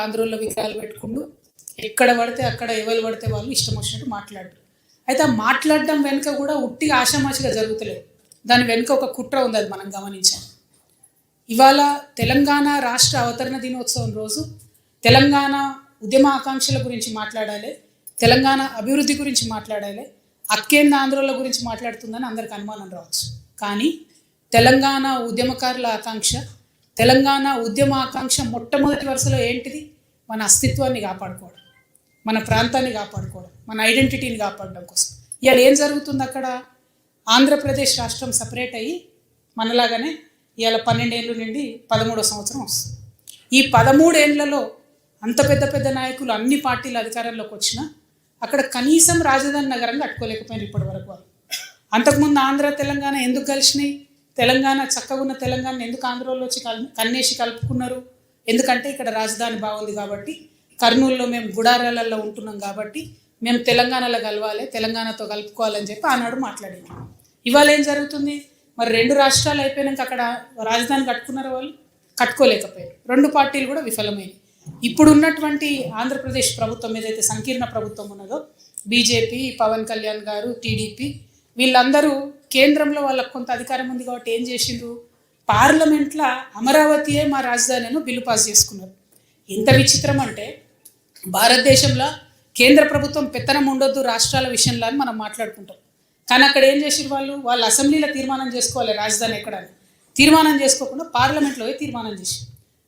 ఆంధ్రోళ్ళ విగ్రహాలు పెట్టుకుంటూ ఎక్కడ పడితే అక్కడ ఎవరు పడితే వాళ్ళు ఇష్టం వచ్చినట్టు మాట్లాడారు. అయితే ఆ మాట్లాడడం వెనుక కూడా ఉట్టిగా ఆషామాషిగా జరుగుతలేదు. దాని వెనుక ఒక కుట్ర ఉంది, అది మనం గమనించాం. ఇవాళ తెలంగాణ రాష్ట్ర అవతరణ దినోత్సవం రోజు తెలంగాణ ఉద్యమ ఆకాంక్షల గురించి మాట్లాడాలి, తెలంగాణ అభివృద్ధి గురించి మాట్లాడాలి, అక్కేంద్ర ఆంధ్రోళ్ళ గురించి మాట్లాడుతుందని అందరికి అనుమానం రావచ్చు. కానీ తెలంగాణ ఉద్యమకారుల ఆకాంక్ష, తెలంగాణ ఉద్యమ ఆకాంక్ష మొట్టమొదటి వరుసలో ఏంటిది? మన అస్తిత్వాన్ని కాపాడుకోవడం, మన ప్రాంతాన్ని కాపాడుకోవడం, మన ఐడెంటిటీని కాపాడడం కోసం. ఇవాళ ఏం జరుగుతుంది అక్కడ? ఆంధ్రప్రదేశ్ రాష్ట్రం సపరేట్ అయ్యి మనలాగానే ఇవాళ 12 ఏళ్ళ నుండి 13వ సంవత్సరం వస్తుంది. ఈ 13 ఏళ్లలో అంత పెద్ద పెద్ద నాయకులు అన్ని పార్టీల అధికారంలోకి వచ్చినా అక్కడ కనీసం రాజధాని నగరం కట్టుకోలేకపోయినారు ఇప్పటి వరకు వాళ్ళు. అంతకుముందు ఆంధ్ర తెలంగాణ ఎందుకు కలిసినాయి? తెలంగాణ చక్కగా ఉన్న తెలంగాణ ఎందుకు ఆంధ్రలో వచ్చి కన్నేసి కలుపుకున్నారు? ఎందుకంటే ఇక్కడ రాజధాని బాగుంది కాబట్టి, కర్నూలులో మేము గుడారాలలో ఉంటున్నాం కాబట్టి మేము తెలంగాణలో కలవాలి, తెలంగాణతో కలుపుకోవాలని చెప్పి ఆనాడు మాట్లాడింది. ఇవాళ ఏం జరుగుతుంది? మరి 2 రాష్ట్రాలు అయిపోయినాక అక్కడ రాజధాని కట్టుకున్నారు వాళ్ళు? కట్టుకోలేకపోయారు. 2 పార్టీలు కూడా విఫలమైనవి. ఇప్పుడు ఉన్నటువంటి ఆంధ్రప్రదేశ్ ప్రభుత్వం ఏదైతే సంకీర్ణ ప్రభుత్వం ఉన్నదో, బీజేపీ, పవన్ కళ్యాణ్ గారు, టీడీపీ, వీళ్ళందరూ కేంద్రంలో వాళ్ళకు కొంత అధికారం ఉంది కాబట్టి ఏం చేసిండ్రు? పార్లమెంట్లో అమరావతియే మా రాజధాని అని బిల్లు పాస్ చేసుకున్నారు. ఎంత విచిత్రం అంటే, భారతదేశంలో కేంద్ర ప్రభుత్వం పెత్తనం ఉండొద్దు రాష్ట్రాల విషయంలో అని మనం మాట్లాడుకుంటాం. కానీ అక్కడ ఏం చేసిరు? వాళ్ళు అసెంబ్లీలో తీర్మానం చేసుకోవాలి రాజధాని ఎక్కడని. తీర్మానం చేసుకోకుండా పార్లమెంట్లో తీర్మానం చేసి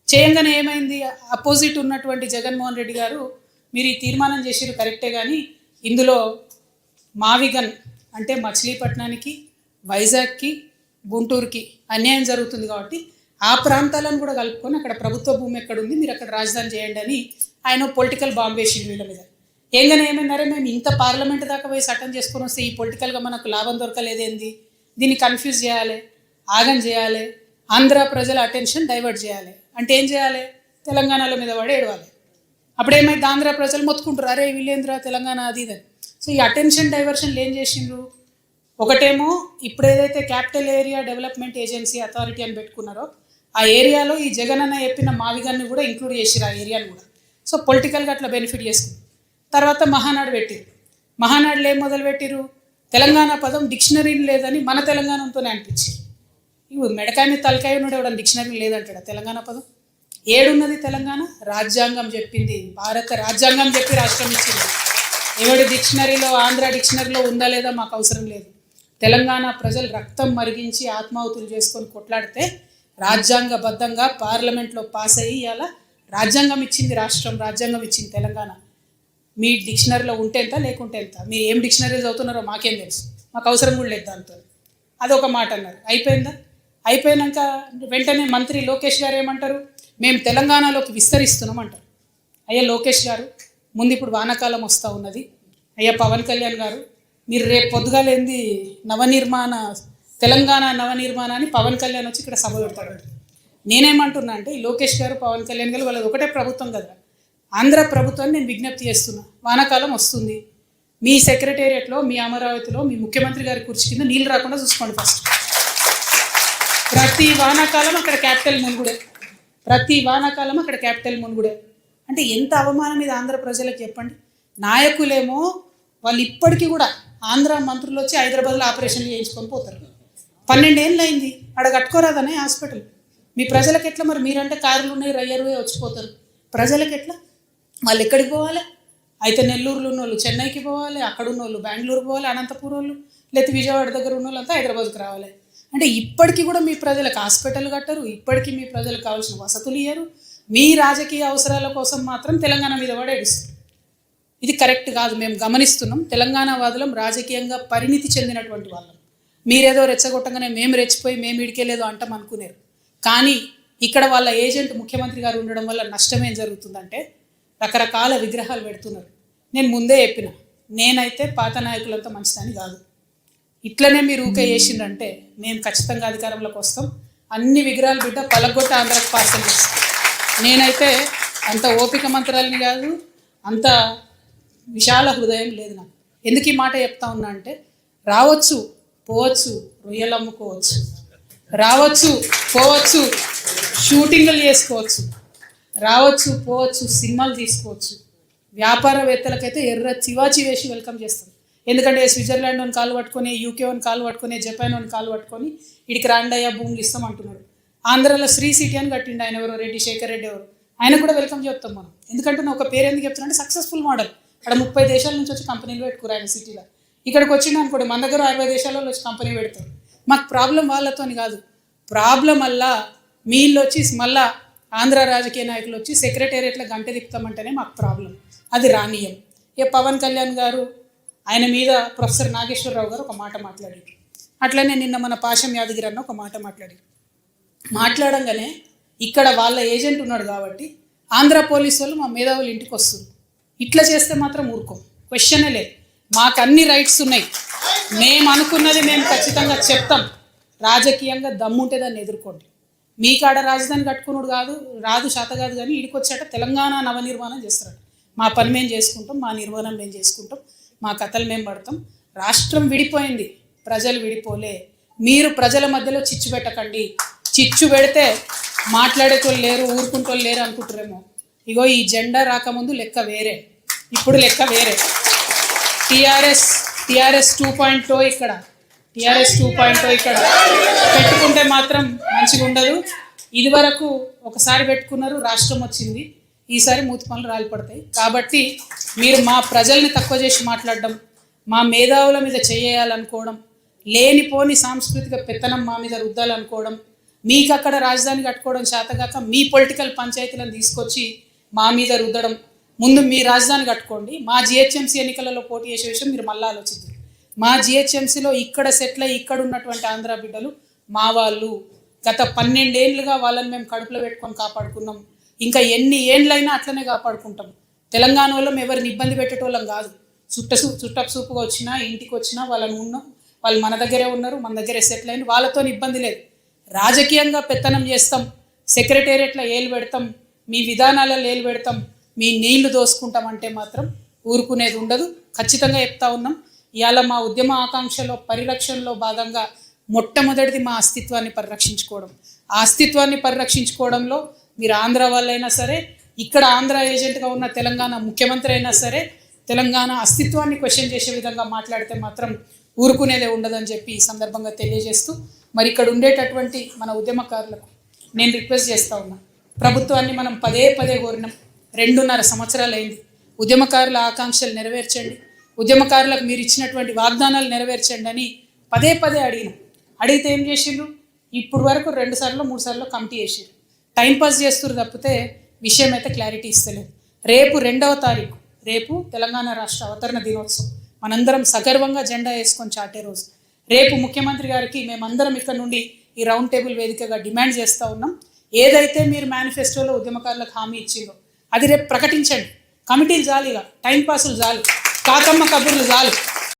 చేయంగానే ఏమైంది? అపోజిట్ ఉన్నటువంటి జగన్మోహన్ రెడ్డి గారు, మీరు ఈ తీర్మానం చేసిరు కరెక్టే, కానీ ఇందులో మావిగన్ అంటే మచిలీపట్నానికి, వైజాగ్కి, గుంటూరుకి అన్యాయం జరుగుతుంది కాబట్టి ఆ ప్రాంతాలను కూడా కలుపుకొని అక్కడ ప్రభుత్వ భూమి ఎక్కడుంది, మీరు అక్కడ రాజధాని చేయండి అని ఆయన పొలిటికల్ బాంబ్ వేసిండు వీళ్ళ మీద. ఏంగానే ఏమైనారే, మేము ఇంత పార్లమెంట్ దాకా పోయి చట్టం చేసుకొని వస్తే ఈ పొలిటికల్గా మనకు లాభం దొరకలేదేంది, దీన్ని కన్ఫ్యూజ్ చేయాలి, ఆగం చేయాలి, ఆంధ్ర ప్రజల అటెన్షన్ డైవర్ట్ చేయాలి అంటే ఏం చేయాలి? తెలంగాణల మీద పడి ఏడవాలి. అప్పుడు ఏమైంది? ఆంధ్ర ప్రజలు మొత్తుకుంటారు, అరే వీళ్ళేంద్ర తెలంగాణ అది ఇదని. సో ఈ అటెన్షన్ డైవర్షన్లు ఏం చేసిండ్రు? ఒకటేమో ఇప్పుడు ఏదైతే capital area development agency authority అని పెట్టుకున్నారో ఆ ఏరియాలో ఈ జగన్ అన్న చెప్పిన మావిగాన్ని కూడా ఇంక్లూడ్ చేసిరు, ఆ ఏరియాను కూడా. సో పొలిటికల్గా అట్లా బెనిఫిట్ చేసుకుంది. తర్వాత మహానాడు పెట్టిరు. మహానాడులో ఏం మొదలు పెట్టిరు? తెలంగాణ పదం డిక్షనరీని లేదని మన తెలంగాణతోనే అనిపించింది. ఇవి మెడకాయ మీద తలకాయ ఉన్నాడు, ఎవడన్నా డిక్షనరీ లేదంటాడా తెలంగాణ పదం? ఏడున్నది తెలంగాణ? రాజ్యాంగం చెప్పింది, భారత రాజ్యాంగం చెప్పి రాష్ట్రం ఇచ్చింది. ఎవడి డిక్షనరీలో, ఆంధ్ర డిక్షనరీలో ఉందా లేదా మాకు అవసరం లేదు. తెలంగాణ ప్రజలు రక్తం మరిగించి ఆత్మాహుతులు చేసుకొని కొట్లాడితే రాజ్యాంగబద్ధంగా పార్లమెంట్లో పాస్ అయ్యి అలా రాజ్యాంగం ఇచ్చింది రాష్ట్రం, రాజ్యాంగం ఇచ్చింది తెలంగాణ. మీ డిక్షనరీలో ఉంటే ఎంత, లేకుంటే ఎంత. మీరు ఏం డిక్షనరీ చదువుతున్నారో మాకేం తెలుసు, మాకు అవసరం కూడా లేదు దాంతో. అదొక మాట అన్నారు. అయిపోయిందా? అయిపోయినాక వెంటనే మంత్రి లోకేష్ గారు ఏమంటారు? మేము తెలంగాణలోకి విస్తరిస్తున్నాం అంటారు. అయ్యా లోకేష్ గారు, ముందు ఇప్పుడు వానాకాలం వస్తూ ఉన్నది. అయ్యా పవన్ కళ్యాణ్ గారు, మీరు రేపు పొద్దుగాలేంది నవనిర్మాణ, తెలంగాణ నవనిర్మాణాన్ని పవన్ కళ్యాణ్ వచ్చి ఇక్కడ సభ పెడతాడు. నేనేమంటున్నా అంటే, ఈ లోకేష్ గారు, పవన్ కళ్యాణ్ గారు వాళ్ళది ఒకటే ప్రభుత్వం కదా, ఆంధ్ర ప్రభుత్వాన్ని నేను విజ్ఞప్తి చేస్తున్నా. వానాకాలం వస్తుంది, మీ సెక్రటేరియట్లో, మీ అమరావతిలో మీ ముఖ్యమంత్రి గారి కుర్చీ కింద నీళ్ళు రాకుండా చూసుకోండి. ఫస్ట్ ప్రతి వానాకాలం అక్కడ క్యాపిటల్ మునుగుడే, ప్రతి వానాకాలం అక్కడ క్యాపిటల్ మునుగుడే. అంటే ఎంత అవమానం ఇది ఆంధ్ర ప్రజలకు చెప్పండి. నాయకులేమో వాళ్ళు ఇప్పటికీ కూడా ఆంధ్ర మంత్రులు వచ్చి హైదరాబాద్లో ఆపరేషన్లు చేయించుకొని పోతారు. 12 ఏళ్ళు అయింది, ఆడ కట్టుకోరాదనే హాస్పిటల్. మీ ప్రజలకు ఎట్లా? మరి మీరంటే కార్లు ఉన్నాయి, రయ్యరువే వచ్చిపోతారు. ప్రజలకు ఎట్లా? వాళ్ళు ఎక్కడికి పోవాలి? అయితే నెల్లూరులో ఉన్న వాళ్ళు చెన్నైకి పోవాలి, అక్కడ ఉన్న వాళ్ళు బెంగళూరు పోవాలి, అనంతపురం వాళ్ళు, లేకపోతే విజయవాడ దగ్గర ఉన్న వాళ్ళంతా హైదరాబాద్కి రావాలి. అంటే ఇప్పటికీ కూడా మీ ప్రజలకు హాస్పిటల్ కట్టరు, ఇప్పటికీ మీ ప్రజలకు కావాల్సిన వసతులు ఇయ్యరు. మీ రాజకీయ అవసరాల కోసం మాత్రం తెలంగాణ మీద పడి ఏడుస్తారు. ఇది కరెక్ట్ కాదు. మేము గమనిస్తున్నాం. తెలంగాణ వాదులం రాజకీయంగా పరిణితి చెందినటువంటి వాళ్ళం. మీరేదో రెచ్చగొట్టగానే మేము రెచ్చిపోయి మేము ఇడికేలేదో అంటాం అనుకునేరు. కానీ ఇక్కడ వాళ్ళ ఏజెంట్ ముఖ్యమంత్రి గారు ఉండడం వల్ల నష్టం ఏం జరుగుతుందంటే, రకరకాల విగ్రహాలు పెడుతున్నారు. నేను ముందే చెప్పిన, నేనైతే పాత నాయకులంతా మంచిదని కాదు. ఇట్లనే మీరు ఊకే చేసిందంటే మేము ఖచ్చితంగా అధికారంలోకి వస్తాం. అన్ని విగ్రహాలు బిడ్డ పలగొట్ట ఆంధ్రాకి పార్సల్ చేస్తాం. నేనైతే అంత ఓపిక మంత్రాలని కాదు, అంత విశాల హృదయం లేదు నాకు. ఎందుకు ఈ మాట చెప్తా ఉన్నా అంటే, రావచ్చు పోవచ్చు, రొయ్యలు అమ్ముకోవచ్చు, రావచ్చు పోవచ్చు, షూటింగ్లు చేసుకోవచ్చు, రావచ్చు, పోవచ్చు, సినిమాలు తీసుకోవచ్చు. వ్యాపారవేత్తలకైతే ఎర్ర చివాచి వేసి వెల్కమ్ చేస్తాం. ఎందుకంటే స్విట్జర్లాండ్ అని కాలు పట్టుకొని, యూకే అని కాలు పట్టుకొని, జపాన్ అని కాలు పట్టుకొని ఇడికి రాండయ్యా భూములు ఇస్తాం అంటున్నాడు. ఆంధ్రాలో శ్రీ సిటీ అని కట్టిండు ఆయన, ఎవరో రెడ్డి, శేఖర్ రెడ్డి ఎవరు, ఆయన కూడా వెల్కమ్ చెప్తాం మనం. ఎందుకంటే ఒక పేరు ఎందుకు చెప్తున్నా అంటే సక్సెస్ఫుల్ మోడల్. అక్కడ 30 దేశాల నుంచి వచ్చి కంపెనీలు పెట్టుకురు ఆయన సిటీలో. ఇక్కడికి వచ్చిండు అనుకోండి, మన దగ్గర 60 దేశాలలో వచ్చి కంపెనీ పెడతారు. మాకు ప్రాబ్లం వాళ్ళతోని కాదు, ప్రాబ్లం అలా మీళ్ళు వచ్చి మళ్ళా ఆంధ్ర రాజకీయ నాయకులు వచ్చి సెక్రటేరియట్లో గంట తిప్పుతామంటేనే మాకు ప్రాబ్లం. అది రానీయం. ఇక పవన్ కళ్యాణ్ గారు ఆయన మీద ప్రొఫెసర్ నాగేశ్వరరావు గారు ఒక మాట మాట్లాడారు. అట్లనే నిన్న మన పాశం యాదగిరి అన్న ఒక మాట మాట్లాడారు. మాట్లాడంగానే ఇక్కడ వాళ్ళ ఏజెంట్ ఉన్నాడు కాబట్టి ఆంధ్ర పోలీసు వాళ్ళు మా మేధావులు ఇంటికి వస్తారు. ఇట్లా చేస్తే మాత్రం ఊరుకోం, క్వశ్చనే లేదు. మాకు అన్ని రైట్స్ ఉన్నాయి, మేము అనుకున్నది మేము ఖచ్చితంగా చెప్తాం. రాజకీయంగా దమ్ముంటే దాన్ని ఎదుర్కోండి. మీ కాడ రాజధాని కట్టుకున్నాడు రాదు శాత కాదు, కానీ ఇడికి వచ్చాట తెలంగాణ నవనిర్మాణం చేస్తారట. మా పని మేము చేసుకుంటాం, మా నిర్మాణం మేము చేసుకుంటాం, మా కథలు మేము పడతాం. రాష్ట్రం విడిపోయింది, ప్రజలు విడిపోలే. మీరు ప్రజల మధ్యలో చిచ్చు పెట్టకండి. చిచ్చు పెడితే మాట్లాడేటోళ్ళు లేరు, ఊరుకుంటోళ్ళు లేరు అనుకుంటారేమో. ఇగో ఈ జెండా రాకముందు లెక్క వేరే, ఇప్పుడు లెక్క వేరే. టీఆర్ఎస్ 2.0 ఇక్కడ, టీఆర్ఎస్ 2.0 ఇక్కడ పెట్టుకుంటే మాత్రం మంచిగా ఉండదు. ఇది వరకు ఒకసారి పెట్టుకున్నారు, రాష్ట్రం వచ్చింది. ఈసారి మూతి పనులు రాలిపడతాయి. కాబట్టి మీరు మా ప్రజల్ని తక్కువ చేసి మాట్లాడడం, మా మేధావుల మీద చేయాలనుకోవడం, లేనిపోని సాంస్కృతిక పెత్తనం మా మీద రుద్దాలనుకోవడం, మీకు అక్కడ రాజధాని కట్టుకోవడం చేతగాక మీ పొలిటికల్ పంచాయతీలను తీసుకొచ్చి మా మీద రుద్దడం. ముందు మీ రాజధాని కట్టుకోండి. మా జిహెచ్ఎంసీ ఎన్నికలలో పోటీ చేసే విషయం మీరు మళ్ళీ ఆలోచించారు. మా జిహెచ్ఎంసీలో ఇక్కడ సెటిల్ అయ్యి ఇక్కడ ఉన్నటువంటి ఆంధ్ర బిడ్డలు మా వాళ్ళు. గత 12 ఏళ్ళుగా వాళ్ళని మేము కడుపులో పెట్టుకొని కాపాడుకున్నాం. ఇంకా ఎన్ని ఏళ్ళైనా అట్లనే కాపాడుకుంటాం. తెలంగాణ వాళ్ళం ఎవరిని ఇబ్బంది పెట్టేటోళ్ళం కాదు. చుట్టపు చూపుగా వచ్చినా, ఇంటికి వచ్చినా వాళ్ళని ఉన్నాం. వాళ్ళు మన దగ్గరే ఉన్నారు, మన దగ్గరే సెటిల్ అయిన, వాళ్ళతో ఇబ్బంది లేదు. రాజకీయంగా పెత్తనం చేస్తాం, సెక్రటేరియట్లో ఏలు పెడతాం, మీ విధానాలలో ఏలు పెడతాం, మీ నీళ్లు దోసుకుంటామంటే మాత్రం ఊరుకునేది ఉండదు. ఖచ్చితంగా చెప్తా ఉన్నాం. ఇవాళ మా ఉద్యమ ఆకాంక్షలో పరిరక్షణలో భాగంగా మొట్టమొదటిది మా అస్తిత్వాన్ని పరిరక్షించుకోవడం. ఆ అస్తిత్వాన్ని పరిరక్షించుకోవడంలో మీరు ఆంధ్ర వాళ్ళైనా సరే, ఇక్కడ ఆంధ్ర ఏజెంట్గా ఉన్న తెలంగాణ ముఖ్యమంత్రి అయినా సరే, తెలంగాణ అస్తిత్వాన్ని క్వశ్చన్ చేసే విధంగా మాట్లాడితే మాత్రం ఊరుకునేదే ఉండదని చెప్పి ఈ సందర్భంగా తెలియజేస్తూ, మరి ఇక్కడ ఉండేటటువంటి మన ఉద్యమకారులకు నేను రిక్వెస్ట్ చేస్తూ ఉన్నా. ప్రభుత్వాన్ని మనం పదే కోరినాం, 2.5 సంవత్సరాలు అయింది. ఉద్యమకారుల ఆకాంక్షలు నెరవేర్చండి, ఉద్యమకారులకు మీరు ఇచ్చినటువంటి వాగ్దానాలు నెరవేర్చండి అని పదే అడిగినాం. అడిగితే ఏం చేసిండ్రు? ఇప్పుడు వరకు 2 సార్లు 3 సార్లు కమిటీ చేసిర్రు. టైంపాస్ చేస్తున్నారు తప్పితే విషయం అయితే క్లారిటీ ఇస్తలేదు. రేపు 2వ తారీఖు, రేపు తెలంగాణ రాష్ట్ర అవతరణ దినోత్సవం. మనందరం సగర్వంగా జెండా వేసుకొని చాటే రోజు. రేపు ముఖ్యమంత్రి గారికి మేమందరం ఇక్కడ నుండి ఈ రౌండ్ టేబుల్ వేదికగా డిమాండ్ చేస్తూ ఉన్నాం. ఏదైతే మీరు మేనిఫెస్టోలో ఉద్యమకారులకు హామీ ఇచ్చిందో అది రేపు ప్రకటించండి. కమిటీలు చాలు, ఇక టైంపాసులు చాలు, కాకమ్మ కబుర్లు చాలు.